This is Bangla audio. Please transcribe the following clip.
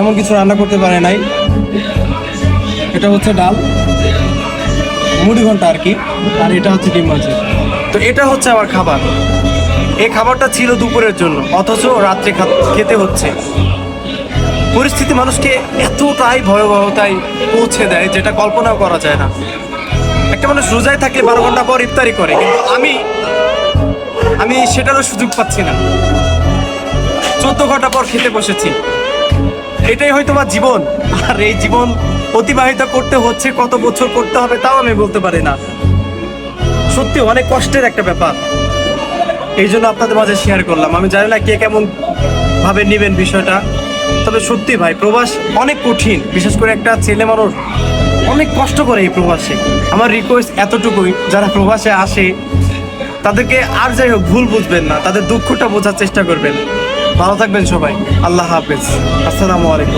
এমন কিছু রান্না করতে পারে নাই। এটা হচ্ছে ডাল, মুড়ি ঘন্টা আর কি, আর এটা হচ্ছে ডিম ভাজি। তো এটা হচ্ছে আমার খাবার। এই খাবারটা ছিল দুপুরের জন্য, অথচ রাত্রে খেতে হচ্ছে। পরিস্থিতি মানুষকে এতটাই ভয়াবহতায় পৌঁছে দেয় যেটা কল্পনাও করা যায় না। একটা মানুষ রোজায় থাকলে 12 ঘন্টা পর ইফতারি করে, কিন্তু আমি সেটারও সুযোগ পাচ্ছি না। 14 ঘন্টা পর খেতে বসেছি। এটাই হয়তো বা জীবন। আর এই জীবন অতিবাহিত করতে হচ্ছে কত বছর করতে হবে তাও আমি বলতে পারি না। সত্যি অনেক কষ্টের একটা ব্যাপার। এই জন্য আপনাদের মাঝে শেয়ার করলাম। আমি জানি না কে কেমন ভাবে নেবেন বিষয়টা, তবে সত্যি ভাই প্রবাস অনেক কঠিন। বিশেষ করে একটা ছেলে মানুষ অনেক কষ্ট করে এই প্রবাসে। আমার রিকোয়েস্ট এতটুকুই, যারা প্রবাসে আসে তাদেরকে আর যাই হোক ভুল বুঝবেন না, তাদের দুঃখটা বোঝার চেষ্টা করবেন। ভালো থাকবেন সবাই। আল্লাহ হাফেজ। আসসালামু আলাইকুম।